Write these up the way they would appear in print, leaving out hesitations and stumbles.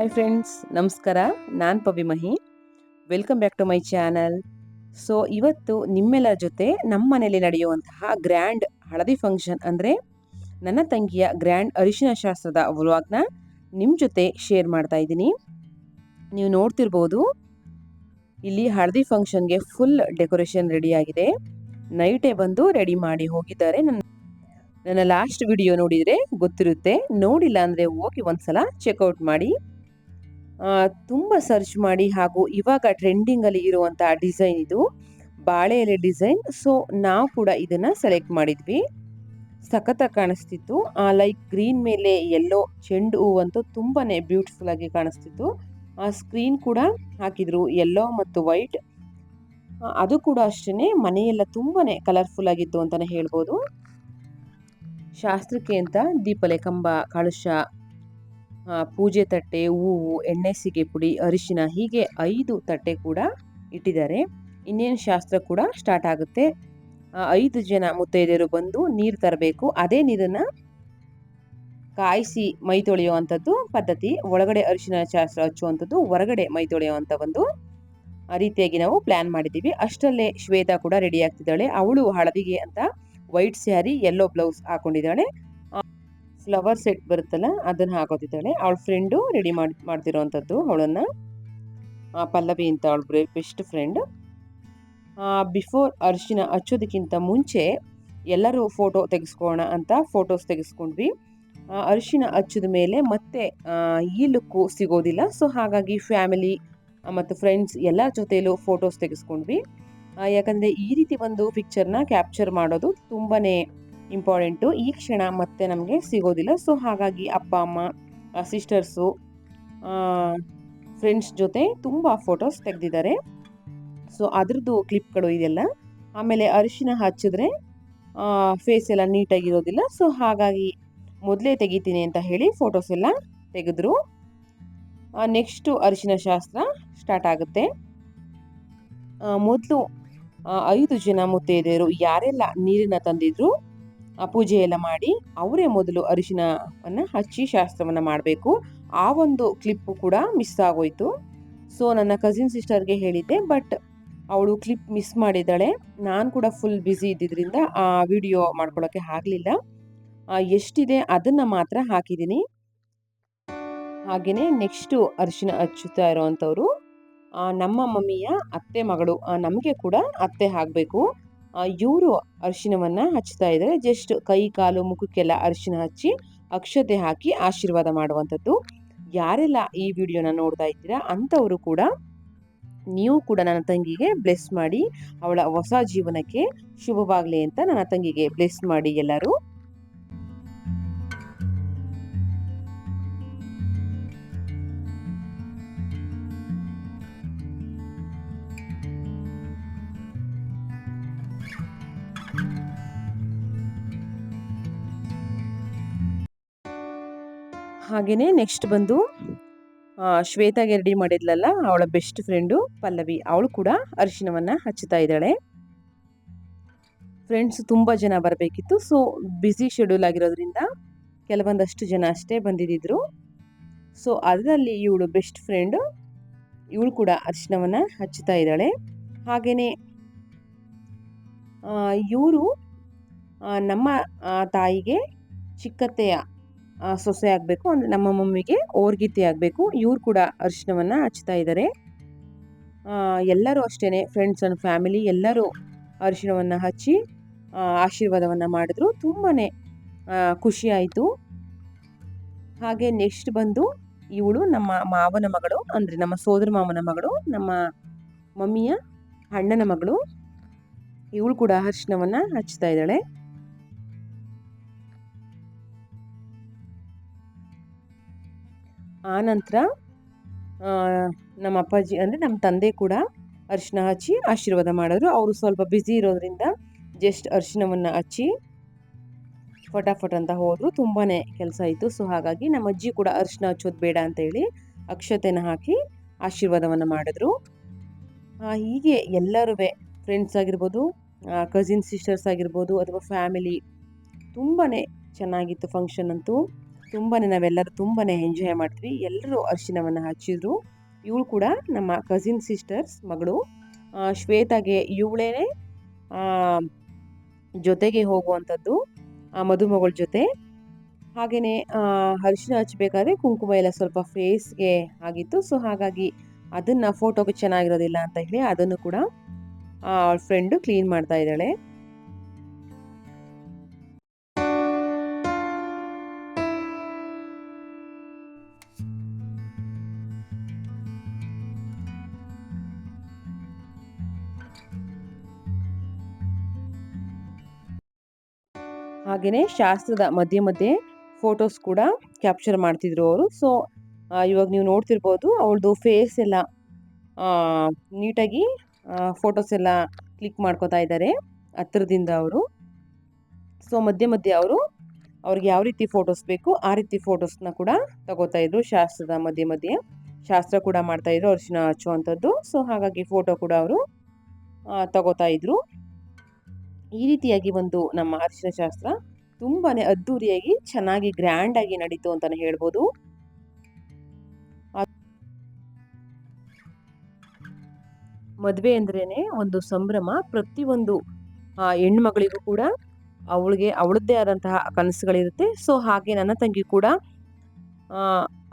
Hi friends, ನಮಸ್ಕಾರ. ನಾನು Pavimahi. Welcome back to my channel. So ಇವತ್ತು ನಿಮ್ಮೆಲ್ಲರ ಜೊತೆ ನಮ್ಮ ಮನೇಲಿ ನಡೆಯುವಂತಹ ಗ್ರ್ಯಾಂಡ್ ಹಳದಿ ಫಂಕ್ಷನ್ ಅಂದರೆ ನನ್ನ ತಂಗಿಯ ಗ್ರ್ಯಾಂಡ್ ಅರಿಶಿನ ಶಾಸ್ತ್ರದ ವ್ಲಾಗ್ನ ನಿಮ್ಮ ಜೊತೆ ಶೇರ್ ಮಾಡ್ತಾ ಇದ್ದೀನಿ. ನೀವು ನೋಡ್ತಿರ್ಬೋದು, ಇಲ್ಲಿ ಹಳದಿ ಫಂಕ್ಷನ್ಗೆ ಫುಲ್ ಡೆಕೋರೇಷನ್ ರೆಡಿಯಾಗಿದೆ. ನೈಟೇ ಬಂದು ರೆಡಿ ಮಾಡಿ ಹೋಗಿದ್ದಾರೆ. ನನ್ನ ಲಾಸ್ಟ್ ವಿಡಿಯೋ ನೋಡಿದರೆ ಗೊತ್ತಿರುತ್ತೆ, ನೋಡಿಲ್ಲ ಅಂದರೆ ಹೋಗಿ ಒಂದ್ಸಲ ಚೆಕ್ಔಟ್ ಮಾಡಿ. ತುಂಬ ಸರ್ಚ್ ಮಾಡಿ ಹಾಗೂ ಇವಾಗ ಟ್ರೆಂಡಿಂಗಲ್ಲಿ ಇರುವಂಥ ಡಿಸೈನ್ ಇದು ಬಾಳೆ ಎಲೆ ಡಿಸೈನ್. ಸೊ ನಾವು ಕೂಡ ಇದನ್ನು ಸೆಲೆಕ್ಟ್ ಮಾಡಿದ್ವಿ. ಸಖತ್ತಾಗಿ ಕಾಣಿಸ್ತಿತ್ತು. ಲೈಕ್ ಗ್ರೀನ್ ಮೇಲೆ ಯೆಲ್ಲೋ ಚೆಂಡು ಹೂವು ಅಂತೂ ತುಂಬಾ ಬ್ಯೂಟಿಫುಲ್ ಆಗಿ ಕಾಣಿಸ್ತಿತ್ತು. ಸ್ಕ್ರೀನ್ ಕೂಡ ಹಾಕಿದ್ರು ಯೆಲ್ಲೋ ಮತ್ತು ವೈಟ್. ಅದು ಕೂಡ ಅಷ್ಟೇ ಮನೆಯೆಲ್ಲ ತುಂಬಾ ಕಲರ್ಫುಲ್ ಆಗಿತ್ತು ಅಂತಲೇ ಹೇಳ್ಬೋದು. ಶಾಸ್ತ್ರಕ್ಕೆ ಅಂತ ದೀಪಲೆ ಕಂಬ, ಕಳಶ, ಪೂಜೆ ತಟ್ಟೆ, ಹೂವು, ಎಣ್ಣೆ ಸಿಗೆ ಪುಡಿ, ಅರಿಶಿನ ಹೀಗೆ 5 ತಟ್ಟೆ ಕೂಡ ಇಟ್ಟಿದ್ದಾರೆ. ಇನ್ನೇನು ಶಾಸ್ತ್ರ ಕೂಡ ಸ್ಟಾರ್ಟ್ ಆಗುತ್ತೆ. 5 ಜನ ಮುತ್ತೈದೆಯರು ಬಂದು ನೀರು ತರಬೇಕು. ಅದೇ ನೀರನ್ನು ಕಾಯಿಸಿ ಮೈ ತೊಳೆಯುವಂಥದ್ದು ಪದ್ಧತಿ. ಒಳಗಡೆ ಅರಿಶಿನ ಶಾಸ್ತ್ರ ಹಚ್ಚುವಂಥದ್ದು, ಹೊರಗಡೆ ಮೈ ತೊಳೆಯುವಂಥ ಒಂದು ರೀತಿಯಾಗಿ ನಾವು ಪ್ಲ್ಯಾನ್ ಮಾಡಿದ್ದೀವಿ. ಅಷ್ಟರಲ್ಲೇ ಶ್ವೇತಾ ಕೂಡ ರೆಡಿ ಆಗ್ತಿದ್ದಾಳೆ. ಅವಳು ಹಳದಿಗೆ ಅಂತ ವೈಟ್ ಸ್ಯಾರಿ, ಯೆಲ್ಲೋ ಬ್ಲೌಸ್ ಹಾಕೊಂಡಿದ್ದಾಳೆ. ಫ್ಲವರ್ ಸೆಟ್ ಬರುತ್ತಲ್ಲ, ಅದನ್ನು ಹಾಕೋತಿದ್ದಾಳೆ. ಅವಳ ಫ್ರೆಂಡು ರೆಡಿ ಮಾಡ್ತಿರೋವಂಥದ್ದು ಅವಳನ್ನು, ಪಲ್ಲವಿ ಅಂತ ಅವಳ ಬೆಸ್ಟ್ ಫ್ರೆಂಡ್. ಬಿಫೋರ್ ಅರಿಶಿನ ಹಚ್ಚೋದಕ್ಕಿಂತ ಮುಂಚೆ ಎಲ್ಲರೂ ಫೋಟೋ ತೆಗೆಸ್ಕೋಣ ಅಂತ ಫೋಟೋಸ್ ತೆಗೆಸ್ಕೊಂಡ್ವಿ. ಅರಿಶಿನ ಹಚ್ಚಿದ ಮೇಲೆ ಮತ್ತೆ ಈ ಲುಕ್ಕು ಸಿಗೋದಿಲ್ಲ. ಸೊ ಹಾಗಾಗಿ ಫ್ಯಾಮಿಲಿ ಮತ್ತು ಫ್ರೆಂಡ್ಸ್ ಎಲ್ಲ ಜೊತೆಯಲ್ಲೂ ಫೋಟೋಸ್ ತೆಗೆಸ್ಕೊಂಡ್ವಿ. ಯಾಕಂದರೆ ಈ ರೀತಿ ಒಂದು ಪಿಕ್ಚರ್ನ ಕ್ಯಾಪ್ಚರ್ ಮಾಡೋದು ತುಂಬಾ ಇಂಪಾರ್ಟೆಂಟು. ಈ ಕ್ಷಣ ಮತ್ತೆ ನಮಗೆ ಸಿಗೋದಿಲ್ಲ. ಸೊ ಹಾಗಾಗಿ ಅಪ್ಪ ಅಮ್ಮ, ಸಿಸ್ಟರ್ಸು, ಫ್ರೆಂಡ್ಸ್ ಜೊತೆ ತುಂಬ ಫೋಟೋಸ್ ತೆಗೆದಿದ್ದಾರೆ. ಸೊ ಅದ್ರದ್ದು ಕ್ಲಿಪ್ಗಳು ಇದೆಲ್ಲ. ಆಮೇಲೆ ಅರಿಶಿನ ಹಚ್ಚಿದ್ರೆ ಫೇಸ್ ಎಲ್ಲ ನೀಟಾಗಿರೋದಿಲ್ಲ. ಸೊ ಹಾಗಾಗಿ ಮೊದಲೇ ತೆಗಿತೀನಿ ಅಂತ ಹೇಳಿ ಫೋಟೋಸ್ ಎಲ್ಲ ತೆಗೆದ್ರು. ನೆಕ್ಸ್ಟು ಅರಿಶಿನ ಶಾಸ್ತ್ರ ಸ್ಟಾರ್ಟ್ ಆಗುತ್ತೆ. ಮೊದಲು 5 ಜನ ಮುತ್ತೈದೆಯರು ಯಾರೆಲ್ಲ ನೀರನ್ನು ತಂದಿದ್ರು, ಪೂಜೆ ಎಲ್ಲ ಮಾಡಿ ಅವರೇ ಮೊದಲು ಅರಿಶಿನವನ್ನು ಹಚ್ಚಿ ಶಾಸ್ತ್ರವನ್ನು ಮಾಡಬೇಕು. ಆ ಒಂದು ಕ್ಲಿಪ್ಪು ಕೂಡ ಮಿಸ್ ಆಗೋಯ್ತು. ಸೊ ನನ್ನ ಕಸಿನ್ ಸಿಸ್ಟರ್ಗೆ ಹೇಳಿದ್ದೆ, ಬಟ್ ಅವಳು ಕ್ಲಿಪ್ ಮಿಸ್ ಮಾಡಿದ್ದಾಳೆ. ನಾನು ಕೂಡ ಫುಲ್ ಬ್ಯುಸಿ ಇದ್ದಿದ್ದರಿಂದ ಆ ವಿಡಿಯೋ ಮಾಡ್ಕೊಳ್ಳೋಕ್ಕೆ ಆಗಲಿಲ್ಲ. ಎಷ್ಟಿದೆ ಅದನ್ನು ಮಾತ್ರ ಹಾಕಿದ್ದೀನಿ. ಹಾಗೆಯೇ ನೆಕ್ಸ್ಟು ಅರಿಶಿನ ಹಚ್ಚುತ್ತಾ ಇರೋವಂಥವ್ರು ನಮ್ಮ ಮಮ್ಮಿಯ ಅತ್ತೆ ಮಗಳು, ನಮಗೆ ಕೂಡ ಅತ್ತೆ ಆಗಬೇಕು. ಇವರು ಅರಿಶಿನವನ್ನು ಹಚ್ತಾ ಇದ್ದಾರೆ. ಜಸ್ಟ್ ಕೈ ಕಾಲು ಮುಖಕ್ಕೆಲ್ಲ ಅರಿಶಿನ ಹಚ್ಚಿ ಅಕ್ಷತೆ ಹಾಕಿ ಆಶೀರ್ವಾದ ಮಾಡುವಂಥದ್ದು. ಯಾರೆಲ್ಲ ಈ ವಿಡಿಯೋನ ನೋಡ್ತಾ ಇದ್ದೀರಾ ಅಂಥವರು ಕೂಡ ನೀವು ಕೂಡ ನನ್ನ ತಂಗಿಗೆ ಬ್ಲೆಸ್ ಮಾಡಿ, ಅವಳ ಹೊಸ ಜೀವನಕ್ಕೆ ಶುಭವಾಗಲಿ ಅಂತ ನನ್ನ ತಂಗಿಗೆ ಬ್ಲೆಸ್ ಮಾಡಿ ಎಲ್ಲರೂ. ಹಾಗೆಯೇ ನೆಕ್ಸ್ಟ್ ಬಂದು ಶ್ವೇತಾಗೆ ರೆಡಿ ಮಾಡಿದ್ಲಲ್ಲ ಅವಳ ಬೆಸ್ಟ್ ಫ್ರೆಂಡು ಪಲ್ಲವಿ, ಅವಳು ಕೂಡ ಅರಿಶಿನವನ್ನು ಹಚ್ಚುತ್ತಾ ಇದ್ದಾಳೆ. ಫ್ರೆಂಡ್ಸ್ ತುಂಬ ಜನ ಬರಬೇಕಿತ್ತು. ಸೊ ಬ್ಯುಸಿ ಶೆಡ್ಯೂಲ್ ಆಗಿರೋದ್ರಿಂದ ಕೆಲವೊಂದಷ್ಟು ಜನ ಅಷ್ಟೇ ಬಂದಿದ್ದರು. ಸೊ ಅದರಲ್ಲಿ ಇವಳು ಬೆಸ್ಟ್ ಫ್ರೆಂಡು, ಇವಳು ಕೂಡ ಅರಿಶಿನವನ್ನು ಹಚ್ಚುತ್ತಾ ಇದ್ದಾಳೆ. ಹಾಗೆಯೇ ಇವರು ನಮ್ಮ ತಾಯಿಗೆ ಚಿಕ್ಕತ್ತೆಯ ಸೊಸೆ ಆಗಬೇಕು, ಅಂದರೆ ನಮ್ಮ ಮಮ್ಮಿಗೆ ಓರ್ಗಿತ್ತಿ ಆಗಬೇಕು. ಇವ್ರು ಕೂಡ ಅರಿಶಿನವನ್ನು ಹಚ್ತಾ ಇದ್ದಾರೆ. ಎಲ್ಲರೂ ಅಷ್ಟೇ, ಫ್ರೆಂಡ್ಸ್ ಆ್ಯಂಡ್ ಫ್ಯಾಮಿಲಿ ಎಲ್ಲರೂ ಅರಿಶಿನವನ್ನು ಹಚ್ಚಿ ಆಶೀರ್ವಾದವನ್ನು ಮಾಡಿದ್ರು. ತುಂಬಾ ಖುಷಿ ಆಯಿತು. ಹಾಗೆ ನೆಕ್ಸ್ಟ್ ಬಂದು ಇವಳು ನಮ್ಮ ಮಾವನ ಮಗಳು, ಅಂದರೆ ನಮ್ಮ ಸೋದರ ಮಾವನ ಮಗಳು, ನಮ್ಮ ಮಮ್ಮಿಯ ಅಣ್ಣನ ಮಗಳು. ಇವಳು ಕೂಡ ಅರಿಶಿನವನ್ನು ಹಚ್ತಾ ಇದ್ದಾಳೆ. ಆನಂತರ ನಮ್ಮ ಅಪ್ಪಾಜಿ ಅಂದರೆ ನಮ್ಮ ತಂದೆ ಕೂಡ ಅರಿಶಿನ ಹಚ್ಚಿ ಆಶೀರ್ವಾದ ಮಾಡಿದ್ರು. ಅವರು ಸ್ವಲ್ಪ ಬ್ಯುಸಿ ಇರೋದ್ರಿಂದ ಜಸ್ಟ್ ಅರಿಶಿನವನ್ನು ಹಚ್ಚಿ ಫಟಾಫಟ್ ಅಂತ ಹೋದರು. ತುಂಬಾ ಕೆಲಸ ಇತ್ತು. ಸೊ ಹಾಗಾಗಿ ನಮ್ಮ ಅಜ್ಜಿ ಕೂಡ ಅರಿಶಿನ ಹಚ್ಚೋದು ಬೇಡ ಅಂತ ಹೇಳಿ ಅಕ್ಷತೆನ ಹಾಕಿ ಆಶೀರ್ವಾದವನ್ನು ಮಾಡಿದ್ರು. ಹೀಗೆ ಎಲ್ಲರೂ ಫ್ರೆಂಡ್ಸ್ ಆಗಿರ್ಬೋದು, ಕಸಿನ್ ಸಿಸ್ಟರ್ಸ್ ಆಗಿರ್ಬೋದು, ಅಥವಾ ಫ್ಯಾಮಿಲಿ, ತುಂಬಾ ಚೆನ್ನಾಗಿತ್ತು ಫಂಕ್ಷನ್ ಅಂತೂ. ನಾವೆಲ್ಲರೂ ತುಂಬಾ ಎಂಜಾಯ್ ಮಾಡ್ತೀವಿ. ಎಲ್ಲರೂ ಅರಿಶಿನವನ್ನು ಹಚ್ಚಿದ್ರು. ಇವಳು ಕೂಡ ನಮ್ಮ ಕಸಿನ್ ಸಿಸ್ಟರ್ಸ್ ಮಗಳು. ಶ್ವೇತಾಗೆ ಇವಳೇನೆ ಜೊತೆಗೆ ಹೋಗುವಂಥದ್ದು ಮದುಮಗಳ ಜೊತೆ. ಹಾಗೆಯೇ ಅರಿಶಿನ ಹಚ್ಚಬೇಕಾದ್ರೆ ಕುಂಕುಮ ಎಲ್ಲ ಸ್ವಲ್ಪ ಫೇಸ್ಗೆ ಆಗಿತ್ತು. ಸೊ ಹಾಗಾಗಿ ಅದನ್ನು ಫೋಟೋಗೆ ಚೆನ್ನಾಗಿರೋದಿಲ್ಲ ಅಂತ ಹೇಳಿ ಅದನ್ನು ಕೂಡ ಅವಳ ಫ್ರೆಂಡು ಕ್ಲೀನ್ ಮಾಡ್ತಾ ಇದ್ದಾಳೆ. ಹಾಗೆಯೇ ಶಾಸ್ತ್ರದ ಮಧ್ಯೆ ಮಧ್ಯೆ ಫೋಟೋಸ್ ಕೂಡ ಕ್ಯಾಪ್ಚರ್ ಮಾಡ್ತಿದ್ರು ಅವರು. ಸೊ ಇವಾಗ ನೀವು ನೋಡ್ತಿರ್ಬೋದು ಅವಳದು ಫೇಸ್ ಎಲ್ಲ ನೀಟಾಗಿ ಫೋಟೋಸ್ ಎಲ್ಲ ಕ್ಲಿಕ್ ಮಾಡ್ಕೋತಾ ಇದ್ದಾರೆ ಹತ್ತಿರದಿಂದ ಅವರು. ಸೊ ಮಧ್ಯೆ ಮಧ್ಯೆ ಅವ್ರಿಗೆ ಯಾವ ರೀತಿ ಫೋಟೋಸ್ ಬೇಕು ಆ ರೀತಿ ಫೋಟೋಸ್ನ ಕೂಡ ತಗೋತಾ ಇದ್ರು. ಶಾಸ್ತ್ರದ ಮಧ್ಯೆ ಮಧ್ಯೆ ಶಾಸ್ತ್ರ ಕೂಡ ಮಾಡ್ತಾ ಇದ್ರು ಅರಿಶಿನ ಹಚ್ಚುವಂಥದ್ದು. ಸೊ ಹಾಗಾಗಿ ಫೋಟೋ ಕೂಡ ಅವರು ತಗೋತಾ ಇದ್ರು. ಈ ರೀತಿಯಾಗಿ ಒಂದು ನಮ್ಮ ಅರಿಶಿನ ಶಾಸ್ತ್ರ ತುಂಬಾನೇ ಅದ್ದೂರಿಯಾಗಿ ಚೆನ್ನಾಗಿ ಗ್ರ್ಯಾಂಡ್ ಆಗಿ ನಡೀತು ಅಂತಾನೆ ಹೇಳ್ಬೋದು. ಮದುವೆ ಅಂದ್ರೇನೆ ಒಂದು ಸಂಭ್ರಮ. ಪ್ರತಿಯೊಂದು ಹೆಣ್ಮಗಳಿಗೂ ಕೂಡ ಅವಳದ್ದೇ ಆದಂತಹ ಕನಸುಗಳಿರುತ್ತೆ. ಸೊ ಹಾಗೆ ನನ್ನ ತಂಗಿ ಕೂಡ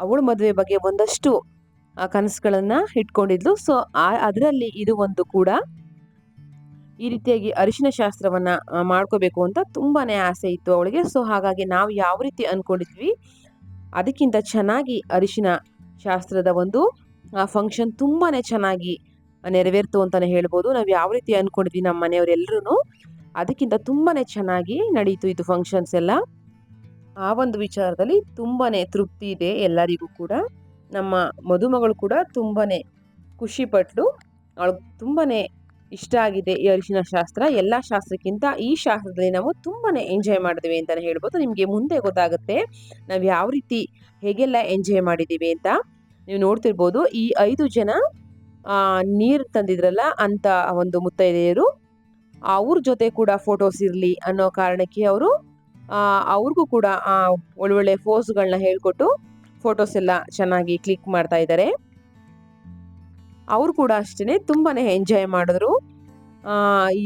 ಅವಳ ಮದುವೆ ಬಗ್ಗೆ ಒಂದಷ್ಟು ಕನಸುಗಳನ್ನ ಇಟ್ಕೊಂಡಿದ್ಲು. ಸೊ ಅದರಲ್ಲಿ ಇದು ಒಂದು ಕೂಡ. ಈ ರೀತಿಯಾಗಿ ಅರಿಶಿನ ಶಾಸ್ತ್ರವನ್ನ ಮಾಡ್ಕೋಬೇಕು ಅಂತ ತುಂಬಾನೇ ಆಸೆ ಇತ್ತು ಅವಳಿಗೆ. ಸೊ ಹಾಗಾಗಿ ನಾವು ಯಾವ ರೀತಿ ಅನ್ಕೊಂಡಿದ್ವಿ ಅದಕ್ಕಿಂತ ಚೆನ್ನಾಗಿ ಅರಿಶಿನ ಶಾಸ್ತ್ರದ ಒಂದು ಫಂಕ್ಷನ್ ತುಂಬಾನೇ ಚೆನ್ನಾಗಿ ನೆರವೇರ್ತು ಅಂತಾನೆ ಹೇಳ್ಬೋದು. ನಾವು ಯಾವ ರೀತಿ ಅನ್ಕೊಂಡಿದ್ವಿ ನಮ್ಮ ಮನೆಯವರೆಲ್ಲರೂ ಅದಕ್ಕಿಂತ ತುಂಬಾನೇ ಚೆನ್ನಾಗಿ ನಡೀತು ಇದು ಫಂಕ್ಷನ್ಸ್ ಎಲ್ಲ. ಆ ಒಂದು ವಿಚಾರದಲ್ಲಿ ತುಂಬಾನೇ ತೃಪ್ತಿ ಇದೆ ಎಲ್ಲರಿಗೂ ಕೂಡ. ನಮ್ಮ ಮದುಮಗಳು ಕೂಡ ತುಂಬಾನೇ ಖುಷಿ ಪಟ್ಲು. ಅವಳು ತುಂಬಾನೇ ಇಷ್ಟ ಆಗಿದೆ ಈ ಅರಿಶಿನ ಶಾಸ್ತ್ರ. ಎಲ್ಲ ಶಾಸ್ತ್ರಕ್ಕಿಂತ ಈ ಶಾಸ್ತ್ರದಲ್ಲಿ ನಾವು ತುಂಬಾನೇ ಎಂಜಾಯ್ ಮಾಡಿದ್ವಿ ಅಂತಾನೆ ಹೇಳ್ಬೋದು. ನಿಮಗೆ ಮುಂದೆ ಗೊತ್ತಾಗುತ್ತೆ ನಾವು ಯಾವ ರೀತಿ ಹೇಗೆಲ್ಲ ಎಂಜಾಯ್ ಮಾಡಿದ್ದೀವಿ ಅಂತ. ನೀವು ನೋಡ್ತಿರ್ಬೋದು ಈ 5 ಜನ ನೀರು ತಂದಿದ್ರಲ್ಲ ಅಂತ ಒಂದು ಮುತ್ತೈದೆಯರು, ಅವ್ರ ಜೊತೆ ಕೂಡ ಫೋಟೋಸ್ ಇರಲಿ ಅನ್ನೋ ಕಾರಣಕ್ಕೆ ಅವರು ಅವ್ರಿಗೂ ಕೂಡ ಒಳ್ಳೊಳ್ಳೆ ಫೋಸ್ಗಳನ್ನ ಹೇಳ್ಕೊಟ್ಟು ಫೋಟೋಸ್ ಎಲ್ಲ ಚೆನ್ನಾಗಿ ಕ್ಲಿಕ್ ಮಾಡ್ತಾ ಇದ್ದಾರೆ. ಅವರು ಕೂಡ ಅಷ್ಟೇ ತುಂಬಾನೇ ಎಂಜಾಯ್ ಮಾಡಿದ್ರು. ಈ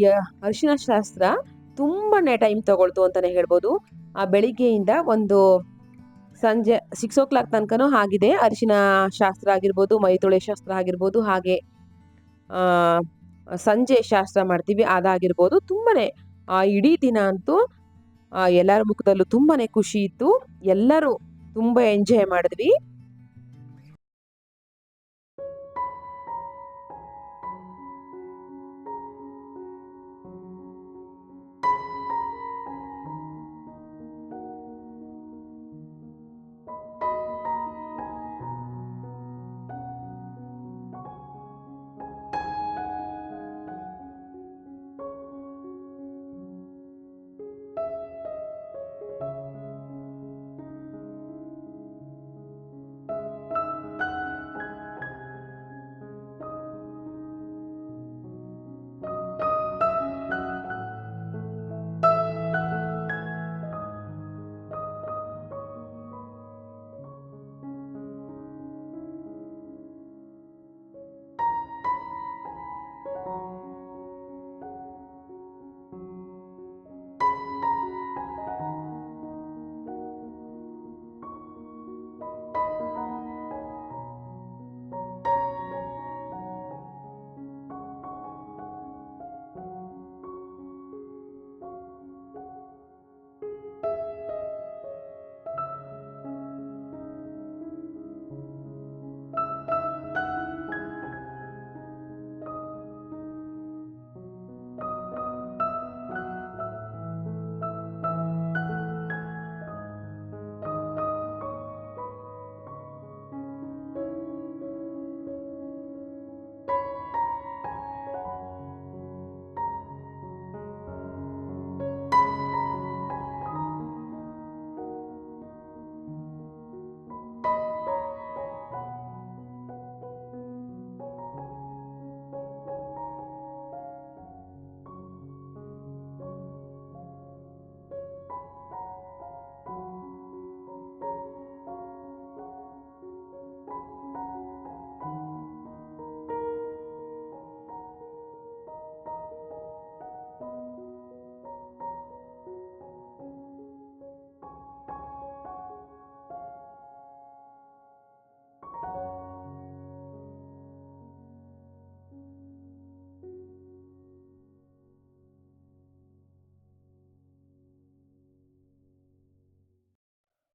ಅರಿಶಿನ ಶಾಸ್ತ್ರ ತುಂಬಾನೇ ಟೈಮ್ ತಗೊಳ್ತು ಅಂತಾನೆ ಹೇಳ್ಬೋದು. ಬೆಳಿಗ್ಗೆಯಿಂದ ಒಂದು ಸಂಜೆ 6 o'clock ತನಕನೂ ಆಗಿದೆ. ಅರಿಶಿನ ಶಾಸ್ತ್ರ ಆಗಿರ್ಬೋದು, ಮೈ ತೊಳೆ ಶಾಸ್ತ್ರ ಆಗಿರ್ಬೋದು, ಹಾಗೆ ಸಂಜೆ ಶಾಸ್ತ್ರ ಮಾಡ್ತೀವಿ ಅದಾಗಿರ್ಬೋದು. ತುಂಬಾನೇ ಇಡೀ ದಿನ ಅಂತೂ ಎಲ್ಲರ ಮುಖದಲ್ಲೂ ತುಂಬಾನೇ ಖುಷಿ ಇತ್ತು. ಎಲ್ಲರೂ ತುಂಬಾ ಎಂಜಾಯ್ ಮಾಡಿದ್ವಿ.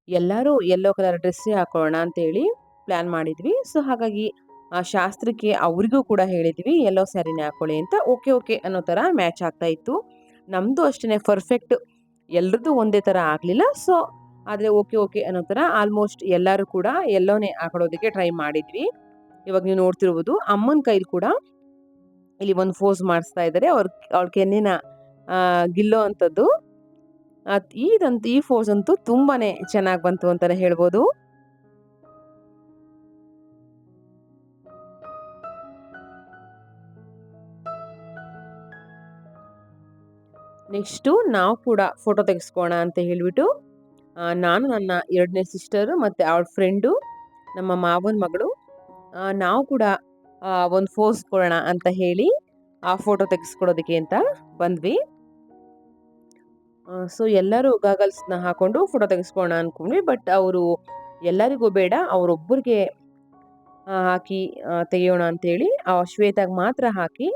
ಎಲ್ಲರೂ ಯೆಲ್ಲೋ ಕಲರ್ ಡ್ರೆಸ್ಸೇ ಹಾಕೊಳ್ಳೋಣ ಅಂತೇಳಿ ಪ್ಲ್ಯಾನ್ ಮಾಡಿದ್ವಿ. ಸೊ ಹಾಗಾಗಿ ಆ ಶಾಸ್ತ್ರಕ್ಕೆ ಅವರಿಗೂ ಕೂಡ ಹೇಳಿದ್ವಿ ಯೆಲ್ಲೋ ಸ್ಯಾರಿನೇ ಹಾಕೊಳ್ಳಿ ಅಂತ. ಓಕೆ ಓಕೆ ಅನ್ನೋ ಥರ ಮ್ಯಾಚ್ ಆಗ್ತಾ ಇತ್ತು. ನಮ್ಮದು ಅಷ್ಟೇ ಪರ್ಫೆಕ್ಟ್ ಎಲ್ರದ್ದು ಒಂದೇ ಥರ ಆಗಲಿಲ್ಲ. ಸೊ ಆದರೆ ಓಕೆ ಓಕೆ ಅನ್ನೋ ಥರ ಆಲ್ಮೋಸ್ಟ್ ಎಲ್ಲರೂ ಕೂಡ ಯೆಲ್ಲೋನೇ ಹಾಕೊಳ್ಳೋದಕ್ಕೆ ಟ್ರೈ ಮಾಡಿದ್ವಿ. ಇವಾಗ ನೀವು ನೋಡ್ತಿರ್ಬೋದು ಅಮ್ಮನ ಕೈಲಿ ಕೂಡ ಇಲ್ಲಿ ಒಂದು ಫೋಸ್ ಮಾಡಿಸ್ತಾ ಇದ್ದಾರೆ. ಅವ್ರ ಕೆನ್ನಿನ ಗಿಲ್ಲೋ ಅಂಥದ್ದು. ಈ ಫೋಸ್ ಅಂತೂ ತುಂಬಾನೇ ಚೆನ್ನಾಗಿ ಬಂತು ಅಂತಾನೆ ಹೇಳ್ಬೋದು. ನೆಕ್ಸ್ಟು ನಾವು ಕೂಡ ಫೋಟೋ ತೆಗೆಸ್ಕೋಣ ಅಂತ ಹೇಳಿಬಿಟ್ಟು ನಾನು ನನ್ನ 2ನೇ ಸಿಸ್ಟರು ಮತ್ತು ಅವಳ ಫ್ರೆಂಡು ನಮ್ಮ ಮಾವನ ಮಗಳು ನಾವು ಕೂಡ ಒಂದು ಫೋಸ್ ಕೊಡೋಣ ಅಂತ ಹೇಳಿ ಆ ಫೋಟೋ ತೆಗೆಸ್ಕೊಡೋದಕ್ಕೆ ಅಂತ ಬಂದ್ವಿ. ಸೊ ಎಲ್ಲರೂ ಗಾಗಲ್ಸ್ನ ಹಾಕೊಂಡು ಫೋಟೋ ತೆಗೆಸ್ಕೋಣ ಅಂದ್ಕೊಂಡ್ವಿ. ಬಟ್ ಅವರು ಎಲ್ಲರಿಗೂ ಬೇಡ, ಅವರೊಬ್ಬರಿಗೆ ಹಾಕಿ ತೆಗೆಯೋಣ ಅಂತೇಳಿ ಶ್ವೇತಾಗ ಮಾತ್ರ ಹಾಕಿ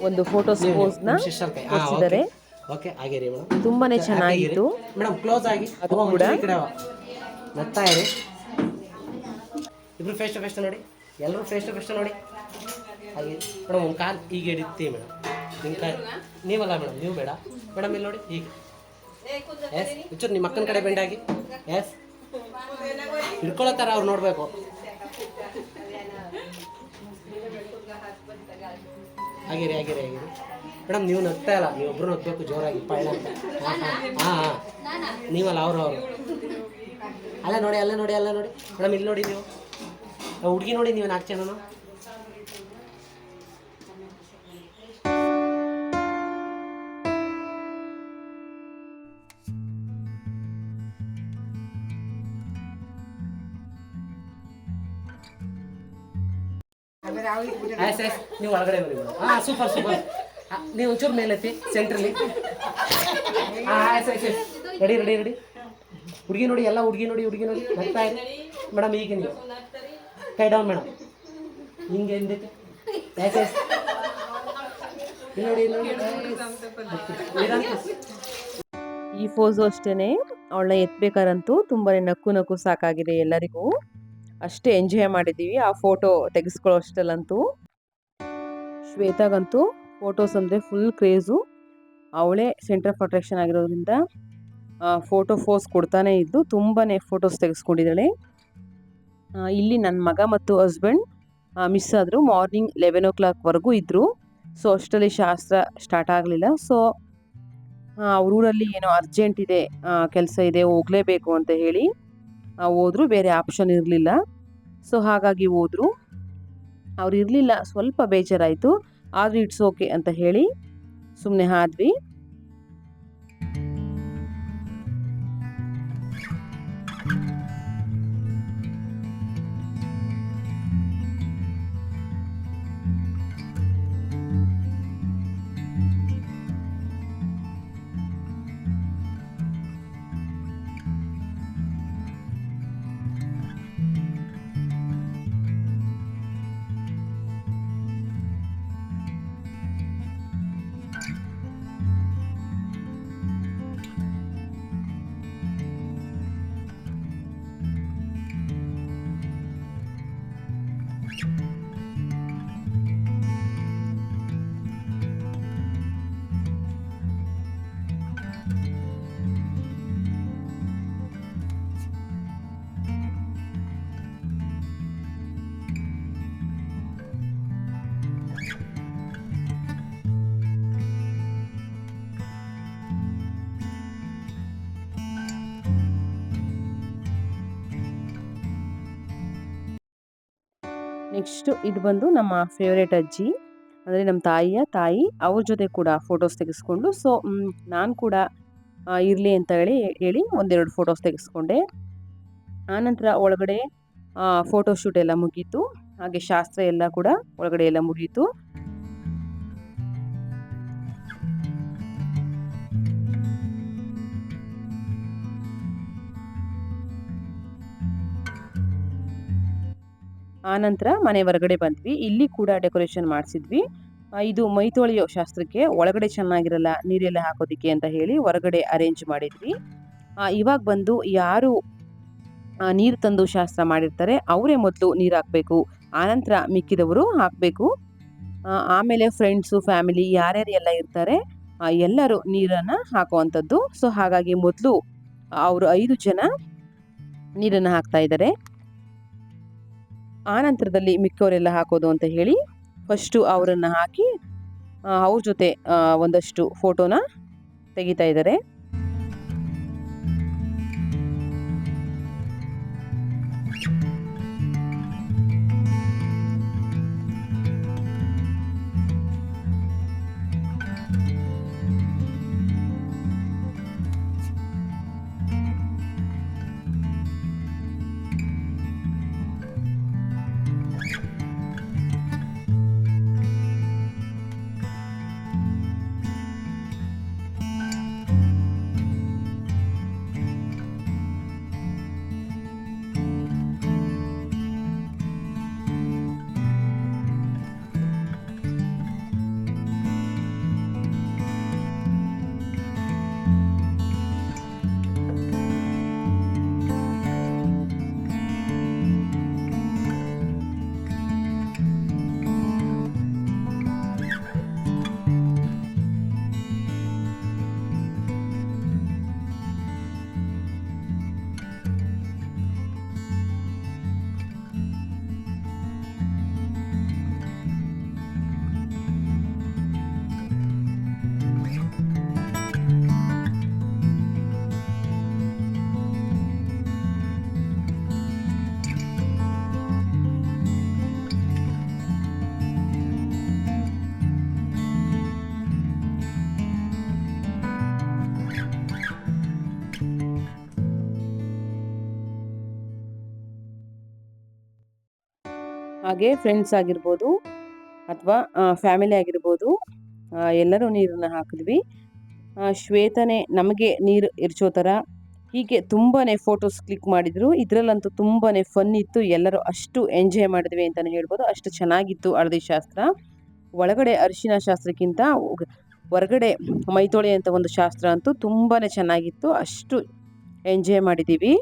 ಒಂದು ಫೋಟೋಸ್ ಪೋಸ್ನ ಕೊಡಿಸಿದ್ದಾರೆ. ತುಂಬಾನೇ ಚೆನ್ನಾಗಿತ್ತು. ಅದು ಕೂಡ ಇಬ್ರು ಫೇಸ್ ಟು ಫೇಸ್ ನೋಡಿ, ಎಲ್ಲರೂ ಫೇಸ್ ಟು ಫೇಸ್ ನೋಡಿ. ಹಾಗೆ ಮೇಡಮ್ ಒಂದು ಕಾಲು ಈಗ ಹಿಡಿತೀವಿ ಮೇಡಮ್. ನಿಮ್ಮ ಕಾಲು ನೀವಲ್ಲ ಮೇಡಮ್, ನೀವು ಬೇಡ ಮೇಡಮ್. ಇಲ್ಲಿ ನೋಡಿ ಹೀಗೆ ಎಸ್ ಒಂಚೂರು ನಿಮ್ಮ ಅಕ್ಕನ ಕಡೆ ಬೆಂಡಾಗಿ ಎಸ್ ಹಿಡ್ಕೊಳ್ಳೋ ಥರ ಅವ್ರು ನೋಡಬೇಕು. ಆಗಿರಿ ಆಗಿರಿ ಆಗಿರಿ ಮೇಡಮ್. ನೀವು ನಗ್ತಾ ಇಲ್ಲ, ನೀವೊಬ್ಬರು ನಗ್ಬೇಕು ಜೋರಾಗಿ ಪಳ್ಳ ಅಂತ. ಹಾಂ ನೀವಲ್ಲ ಅವರು ಅಲ್ಲ ನೋಡಿ, ಅಲ್ಲ ನೋಡಿ, ಅಲ್ಲ ನೋಡಿ ಮೇಡಮ್. ಇಲ್ಲಿ ನೋಡಿ, ನೀವು ಹುಡುಗಿ ನೋಡಿ, ನೀವು 4 ಜನನು. ನೀವು ಒಳಗಡೆ ಬನ್ನಿ ಮೇಡಮ್. ಹಾಂ ಸೂಪರ್ ಸೂಪರ್. ನೀವು ಒಂಚೂರು ಮೇಲೈತಿ ಸೆಂಟ್ರಲ್ಲಿ. Ready ready ready. ಹುಡುಗಿ ನೋಡಿ, ಎಲ್ಲ ಹುಡುಗಿ ನೋಡಿ, ಹುಡುಗಿ ನೋಡಿ ನಗ್ತಾ ಇದೆ ಮೇಡಮ್. ಈಗ ನೀವು ಕೈ ಡೌನ್ ಮೇಡಮ್, ಹಿಂಗೆ ಹಿಂದಕ್ಕೆ ನೋಡಿ ನೋಡಿ. ಈ ಫೋಸು ಅಷ್ಟೇನೆ ಅವಳನ್ನ ಎತ್ಬೇಕಾರಂತೂ ತುಂಬಾನೇ ನಕ್ಕು ನಕ್ಕು ಸಾಕಾಗಿದೆ ಎಲ್ಲರಿಗೂ. ಅಷ್ಟೇ ಎಂಜಾಯ್ ಮಾಡಿದ್ದೀವಿ ಆ ಫೋಟೋ ತೆಗೆಸ್ಕೊಳ್ಳೋ ಅಷ್ಟಲ್ಲಂತೂ. ಶ್ವೇತಾಗಂತೂ ಫೋಟೋಸ್ ಅಂದರೆ ಫುಲ್ ಕ್ರೇಜು. ಅವಳೇ ಸೆಂಟರ್ ಆಫ್ ಅಟ್ರಾಕ್ಷನ್ ಆಗಿರೋದ್ರಿಂದ ಫೋಟೋ ಫೋಸ್ ಕೊಡ್ತಾನೆ ಇದ್ದು ತುಂಬಾ ಫೋಟೋಸ್ ತೆಗೆಸ್ಕೊಂಡಿದ್ದಾಳೆ. ಇಲ್ಲಿ ನನ್ನ ಮಗ ಮತ್ತು ಹಸ್ಬೆಂಡ್ ಮಿಸ್ ಆದರು. ಮಾರ್ನಿಂಗ್ 11 o'clockವರೆಗೂ ಇದ್ದರು. ಸೊ ಅಷ್ಟರಲ್ಲಿ ಶಾಸ್ತ್ರ ಸ್ಟಾರ್ಟ್ ಆಗಲಿಲ್ಲ. ಸೊ ಅವ್ರ ಊರಲ್ಲಿ ಏನೋ ಅರ್ಜೆಂಟ್ ಇದೆ, ಕೆಲಸ ಇದೆ, ಹೋಗಲೇಬೇಕು ಅಂತ ಹೇಳಿ ಹೋದರು. ಬೇರೆ ಆಪ್ಷನ್ ಇರಲಿಲ್ಲ. ಸೊ ಹಾಗಾಗಿ ಹೋದರು. ಅವ್ರು ಇರಲಿಲ್ಲ, ಸ್ವಲ್ಪ ಬೇಜಾರಾಯಿತು. ಆದರೂ ಇಟ್ಸ್ ಓಕೆ ಅಂತ ಹೇಳಿ ಸುಮ್ಮನೆ ಆದ್ವಿ. ನೆಕ್ಸ್ಟು ಇದು ಬಂದು ನಮ್ಮ ಫೇವ್ರೇಟ್ ಅಜ್ಜಿ, ಅಂದರೆ ನಮ್ಮ ತಾಯಿ. ಅವ್ರ ಜೊತೆ ಕೂಡ ಫೋಟೋಸ್ ತೆಗೆಸ್ಕೊಂಡು, ಸೊ ನಾನು ಕೂಡ ಇರಲಿ ಅಂತ ಹೇಳಿ ಒಂದೆರಡು ಫೋಟೋಸ್ ತೆಗೆಸ್ಕೊಂಡೆ. ಆನಂತರ ಒಳಗಡೆ ಫೋಟೋ ಶೂಟ್ ಎಲ್ಲ ಮುಗೀತು. ಹಾಗೆ ಶಾಸ್ತ್ರ ಎಲ್ಲ ಕೂಡ ಒಳಗಡೆ ಎಲ್ಲ ಮುಗೀತು. ಆನಂತರ ಮನೆ ಹೊರಗಡೆ ಬಂದ್ವಿ. ಇಲ್ಲಿ ಕೂಡ ಡೆಕೋರೇಷನ್ ಮಾಡಿಸಿದ್ವಿ. ಇದು ಮೈ ತೊಳೆಯೋ ಶಾಸ್ತ್ರಕ್ಕೆ ಒಳಗಡೆ ಚೆನ್ನಾಗಿರಲ್ಲ ನೀರೆಲ್ಲ ಹಾಕೋದಿಕ್ಕೆ ಅಂತ ಹೇಳಿ ಹೊರಗಡೆ ಅರೇಂಜ್ ಮಾಡಿದ್ವಿ. ಇವಾಗ ಬಂದು ಯಾರು ನೀರು ತಂದು ಶಾಸ್ತ್ರ ಮಾಡಿರ್ತಾರೆ ಅವರೇ ಮೊದಲು ನೀರು ಹಾಕಬೇಕು, ಆನಂತರ ಮಿಕ್ಕಿದವರು ಹಾಕಬೇಕು. ಆಮೇಲೆ ಫ್ರೆಂಡ್ಸು ಫ್ಯಾಮಿಲಿ ಯಾರ್ಯಾರು ಎಲ್ಲ ಇರ್ತಾರೆ ಎಲ್ಲರೂ ನೀರನ್ನು ಹಾಕುವಂಥದ್ದು. ಸೊ ಹಾಗಾಗಿ ಮೊದಲು ಅವರು 5 ಜನ ನೀರನ್ನು ಹಾಕ್ತಾ ಇದ್ದಾರೆ. ಆ ನಂತರದಲ್ಲಿ ಮಿಕ್ಕವರೆಲ್ಲ ಹಾಕೋದು ಅಂತ ಹೇಳಿ ಫಸ್ಟು ಅವರನ್ನು ಹಾಕಿ ಅವ್ರ ಜೊತೆ ಒಂದಷ್ಟು ಫೋಟೋನ ತೆಗಿತಾ ಇದ್ದಾರೆ. ಹಾಗೆ ಫ್ರೆಂಡ್ಸ್ ಆಗಿರ್ಬೋದು ಅಥವಾ ಫ್ಯಾಮಿಲಿ ಆಗಿರ್ಬೋದು ಎಲ್ಲರೂ ನೀರನ್ನು ಹಾಕಿದ್ವಿ. ಶ್ವೇತನೇ ನಮಗೆ ನೀರು ಎರಚೋ ಥರ ಹೀಗೆ ತುಂಬಾ ಫೋಟೋಸ್ ಕ್ಲಿಕ್ ಮಾಡಿದರು. ಇದರಲ್ಲಂತೂ ತುಂಬಾ ಫನ್ ಇತ್ತು. ಎಲ್ಲರೂ ಅಷ್ಟು ಎಂಜಾಯ್ ಮಾಡಿದ್ವಿ ಅಂತಲೇ ಹೇಳ್ಬೋದು. ಅಷ್ಟು ಚೆನ್ನಾಗಿತ್ತು ಹಳದಿ ಶಾಸ್ತ್ರ. ಒಳಗಡೆ ಅರಿಶಿನ ಶಾಸ್ತ್ರಕ್ಕಿಂತ ಹೊರಗಡೆ ಮೈತೊಳೆ ಅಂತ ಒಂದು ಶಾಸ್ತ್ರ ಅಂತೂ ತುಂಬಾ ಚೆನ್ನಾಗಿತ್ತು. ಅಷ್ಟು ಎಂಜಾಯ್ ಮಾಡಿದ್ದೀವಿ.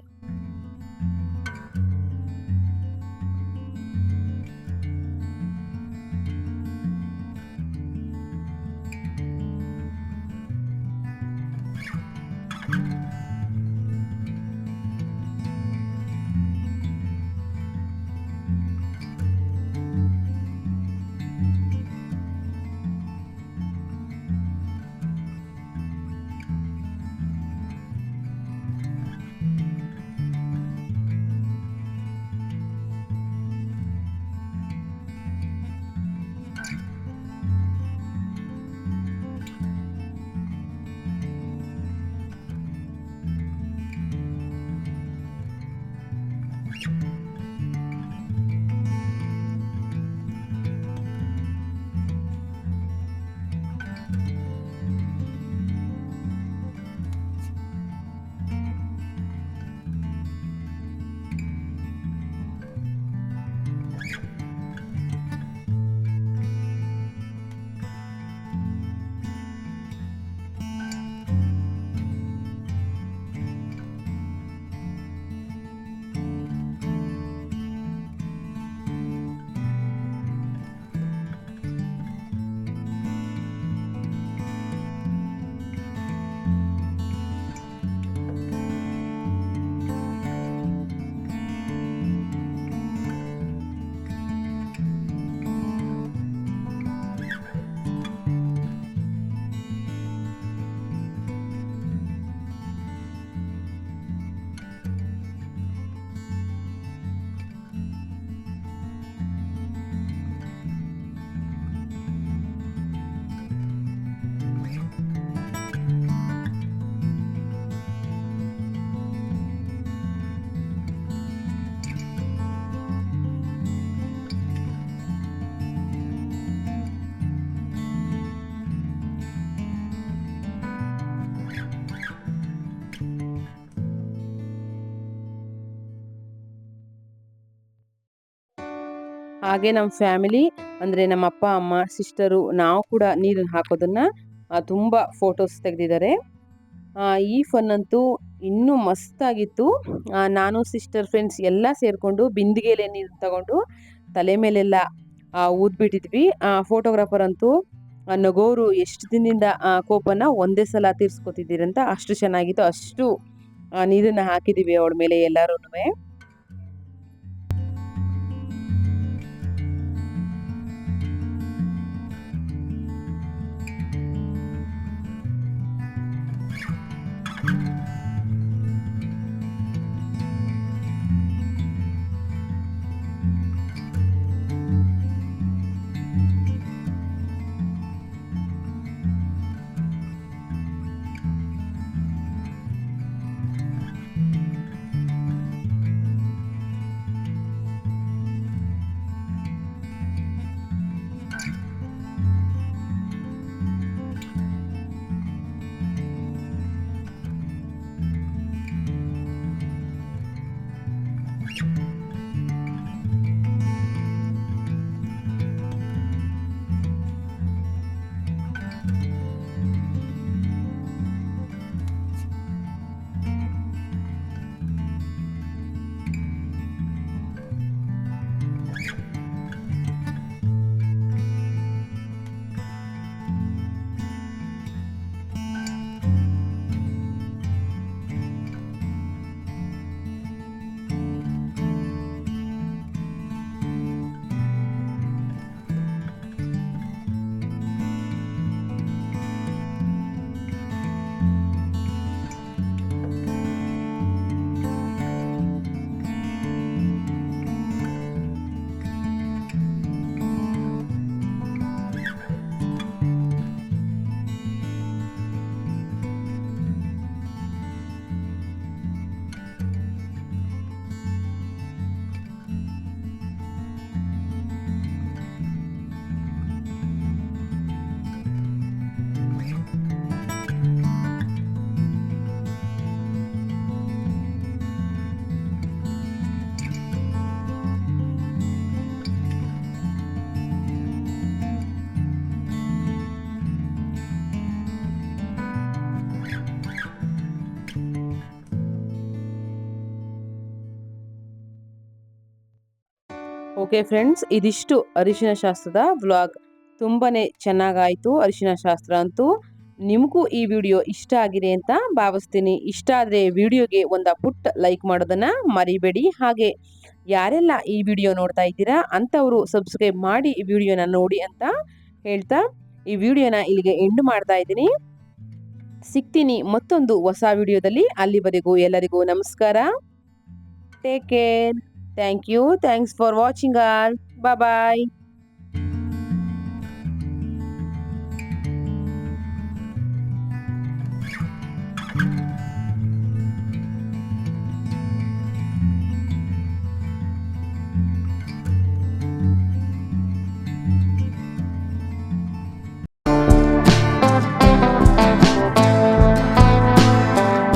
ಹಾಗೆ ನಮ್ಮ ಫ್ಯಾಮಿಲಿ ಅಂದರೆ ನಮ್ಮ ಅಪ್ಪ ಅಮ್ಮ ಸಿಸ್ಟರು ನಾವು ಕೂಡ ನೀರನ್ನು ಹಾಕೋದನ್ನು ತುಂಬ ಫೋಟೋಸ್ ತೆಗೆದಿದ್ದಾರೆ. ಈ ಫನ್ ಅಂತೂ ಇನ್ನೂ ಮಸ್ತಾಗಿತ್ತು. ನಾನು ಸಿಸ್ಟರ್ ಫ್ರೆಂಡ್ಸ್ ಎಲ್ಲ ಸೇರಿಕೊಂಡು ಬಿಂದಿಗೆಲೆ ನೀರು ತಗೊಂಡು ತಲೆ ಮೇಲೆಲ್ಲ ಊದ್ಬಿಟ್ಟಿದ್ವಿ. ಫೋಟೋಗ್ರಾಫರ್ ಅಂತೂ ನಗೋರು ಎಷ್ಟು ದಿನದಿಂದ ಕೋಪನ ಒಂದೇ ಸಲ ತೀರ್ಸ್ಕೊತಿದ್ದೀರಂತ ಅಷ್ಟು ಚೆನ್ನಾಗಿತ್ತು. ಅಷ್ಟು ನೀರನ್ನು ಹಾಕಿದ್ದೀವಿ ಅವಳ ಮೇಲೆ ಎಲ್ಲರೂ. ಓಕೆ ಫ್ರೆಂಡ್ಸ್, ಇದಿಷ್ಟು ಅರಿಶಿನ ಶಾಸ್ತ್ರದ ವ್ಲಾಗ್. ತುಂಬಾ ಚೆನ್ನಾಗಾಯಿತು ಅರಿಶಿನ ಶಾಸ್ತ್ರ ಅಂತೂ. ನಿಮಗೂ ಈ ವಿಡಿಯೋ ಇಷ್ಟ ಆಗಿದೆ ಅಂತ ಭಾವಿಸ್ತೀನಿ. ಇಷ್ಟ ಆದರೆ ವಿಡಿಯೋಗೆ ಒಂದು ಪುಟ್ಟ ಲೈಕ್ ಮಾಡೋದನ್ನು ಮರಿಬೇಡಿ. ಹಾಗೆ ಯಾರೆಲ್ಲ ಈ ವಿಡಿಯೋ ನೋಡ್ತಾ ಇದ್ದೀರಾ ಅಂಥವರು ಸಬ್ಸ್ಕ್ರೈಬ್ ಮಾಡಿ ಈ ವಿಡಿಯೋನ ನೋಡಿ ಅಂತ ಹೇಳ್ತಾ ಈ ವಿಡಿಯೋನ ಇಲ್ಲಿಗೆ ಎಂಡ್ ಮಾಡ್ತಾ ಇದ್ದೀನಿ. ಸಿಗ್ತೀನಿ ಮತ್ತೊಂದು ಹೊಸ ವಿಡಿಯೋದಲ್ಲಿ. ಅಲ್ಲಿವರೆಗೂ ಎಲ್ಲರಿಗೂ ನಮಸ್ಕಾರ. Take care. Thank you. Thanks for watching all. Bye bye.